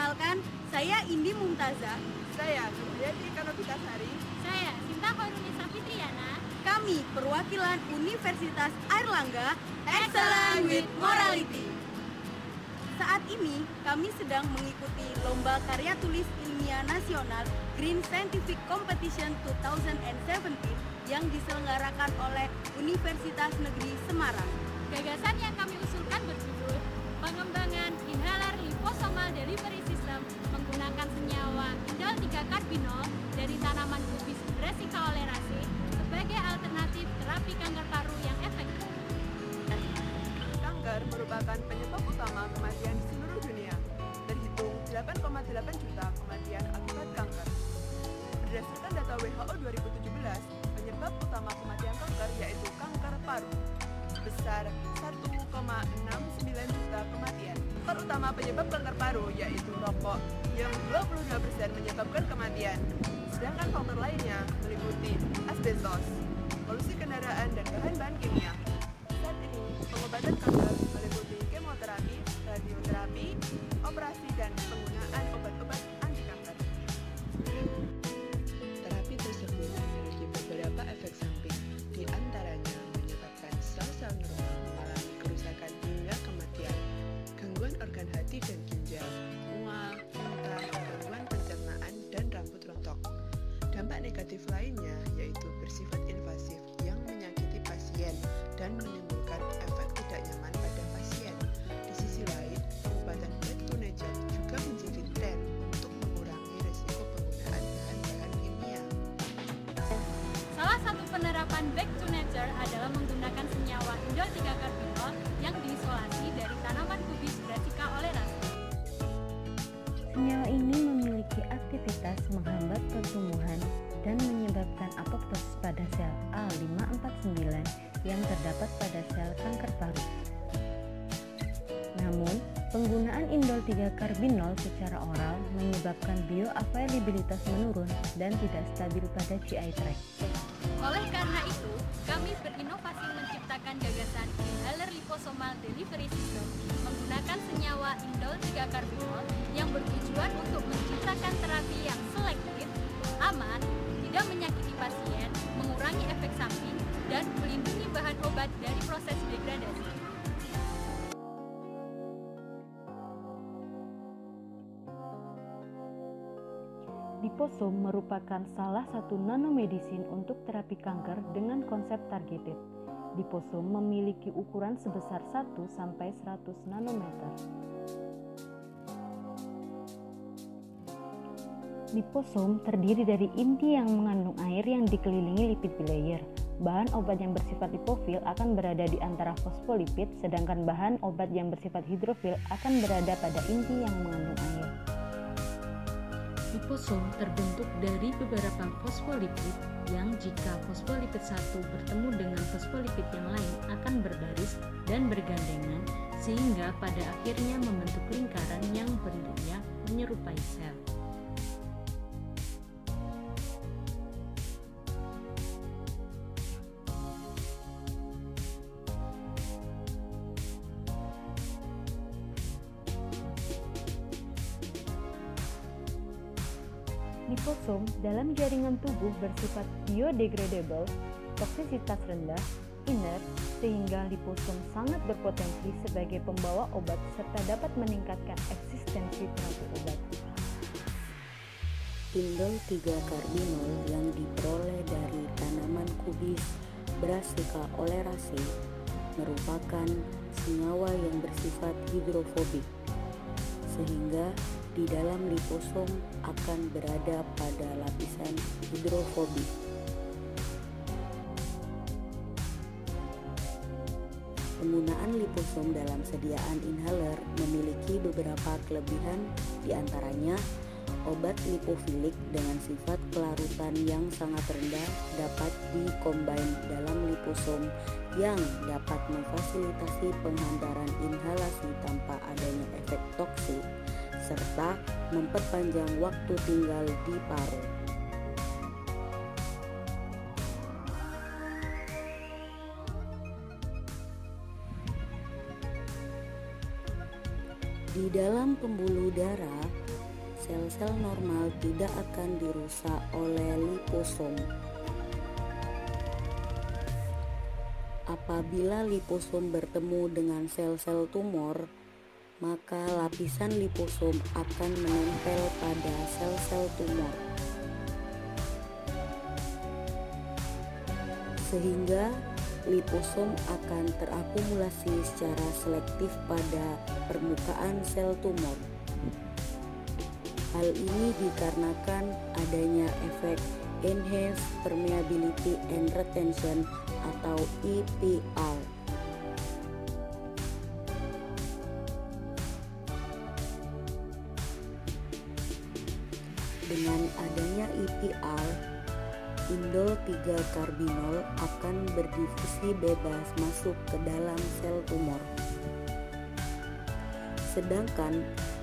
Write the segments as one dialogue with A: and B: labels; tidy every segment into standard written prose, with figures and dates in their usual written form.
A: Perkenalkan, saya Indi Mumtaza.
B: Saya Nurhayati Kanobitasari.
C: Saya Sinta Horunisa Fitriana.
A: Kami perwakilan Universitas Airlangga, Excellent with Morality. Saat ini kami sedang mengikuti Lomba Karya Tulis Ilmiah Nasional Green Scientific Competition 2017 yang diselenggarakan oleh Universitas Negeri Semarang.
C: Gagasan yang kami usulkan berjudul pengembangan inhaler liposomal delivery system menggunakan senyawa indol 3-karbinol dari tanaman kubis Brassica oleracea sebagai alternatif terapi kanker paru yang efektif.
B: Kanker merupakan penyebab utama kematian di seluruh dunia. Terhitung 8,8 juta kematian akibat kanker. Berdasarkan data WHO 2017, penyebab utama kematian kanker yaitu kanker paru. Sebesar 1,69 juta kematian. Terutama penyebab kanker paru yaitu rokok yang 22% menyebabkan kematian. Sedangkan faktor lainnya meliputi asbestos, polusi kendaraan dan bahan-bahan kimia. Saat ini, pengobatan kanker meliputi kemoterapi, radioterapi, operasi, dan penggunaan obat-obat anti kanker.
D: Terapi tersebut memiliki beberapa efek samping, di antaranya menyebabkan sel-sel normal mengalami kerusakan hingga kematian, gangguan organ hati dan ginjal, mual, muntah, gangguan pencernaan, dan rambut rontok. Dampak negatif lainnya yaitu bersifat invasif yang menyakiti pasien dan menimbulkan efek tidak nyaman pada pasien. Di sisi lain, pengobatan back to nature juga menjadi tren untuk mengurangi risiko penggunaan bahan-bahan kimia.
C: Salah satu penerapan back to nature adalah menggunakan senyawa indol 3-karbinol yang diisolasi dari tanaman kubis Brassica oleracea.
E: Senyawa ini memiliki aktivitas menghambat pertumbuhan dan menyebabkan apoptosis pada sel A549 yang terdapat pada sel kanker paru. Namun, penggunaan indol 3-karbinol secara oral menyebabkan bioavailabilitas menurun dan tidak stabil pada GI tract.
C: Oleh karena itu, kami berinovasi menciptakan gagasan inhaler liposomal delivery system menggunakan senyawa indol 3-karbinol yang bertujuan untuk menciptakan terapi yang selektif, aman, tidak menyakiti pasien, mengurangi efek samping, dan melindungi bahan obat dari proses degradasi.
E: Liposom merupakan salah satu nanomedicine untuk terapi kanker dengan konsep targeted. Liposom memiliki ukuran sebesar 1 sampai 100 nanometer. Liposom terdiri dari inti yang mengandung air yang dikelilingi lipid bilayer. Bahan obat yang bersifat lipofil akan berada di antara fosfolipid, sedangkan bahan obat yang bersifat hidrofil akan berada pada inti yang mengandung air.
F: Liposom terbentuk dari beberapa fosfolipid yang jika fosfolipid satu bertemu dengan fosfolipid yang lain akan berbaris dan bergandengan sehingga pada akhirnya membentuk lingkaran yang bentuknya menyerupai sel.
E: Liposom dalam jaringan tubuh bersifat biodegradable, toksisitas rendah, inert, sehingga liposom sangat berpotensi sebagai pembawa obat serta dapat meningkatkan eksistensi terapi obat.
G: Indol 3-karbinol yang diperoleh dari tanaman kubis Brassica oleracea merupakan senyawa yang bersifat hidrofobik, sehingga di dalam liposom akan berada pada lapisan hidrofobik. Penggunaan liposom dalam sediaan inhaler memiliki beberapa kelebihan, diantaranya obat lipofilik dengan sifat kelarutan yang sangat rendah dapat dikombin dalam liposom yang dapat memfasilitasi penghantaran inhalasi tanpa adanya efek toksik, serta memperpanjang waktu tinggal di paru. Di dalam pembuluh darah, sel-sel normal tidak akan dirusak oleh liposom. Apabila liposom bertemu dengan sel-sel tumor, maka lapisan liposom akan menempel pada sel-sel tumor, sehingga liposom akan terakumulasi secara selektif pada permukaan sel tumor. Hal ini dikarenakan adanya efek Enhanced Permeability and Retention atau EPR. Dengan adanya EPR, indol 3-karbinol akan berdifusi bebas masuk ke dalam sel tumor. Sedangkan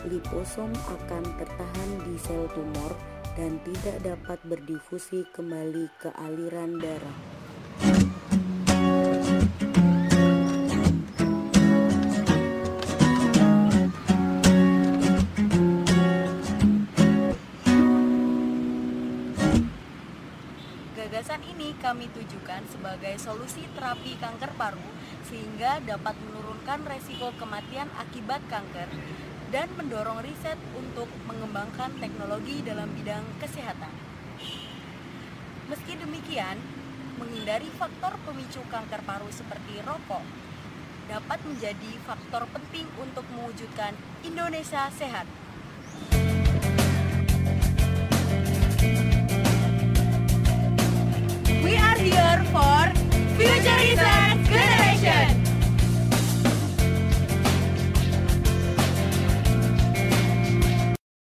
G: liposom akan tertahan di sel tumor dan tidak dapat berdifusi kembali ke aliran darah.
A: Gagasan ini kami tujukan sebagai solusi terapi kanker paru sehingga dapat menurunkan resiko kematian akibat kanker dan mendorong riset untuk mengembangkan teknologi dalam bidang kesehatan. Meski demikian, menghindari faktor pemicu kanker paru seperti rokok dapat menjadi faktor penting untuk mewujudkan Indonesia sehat.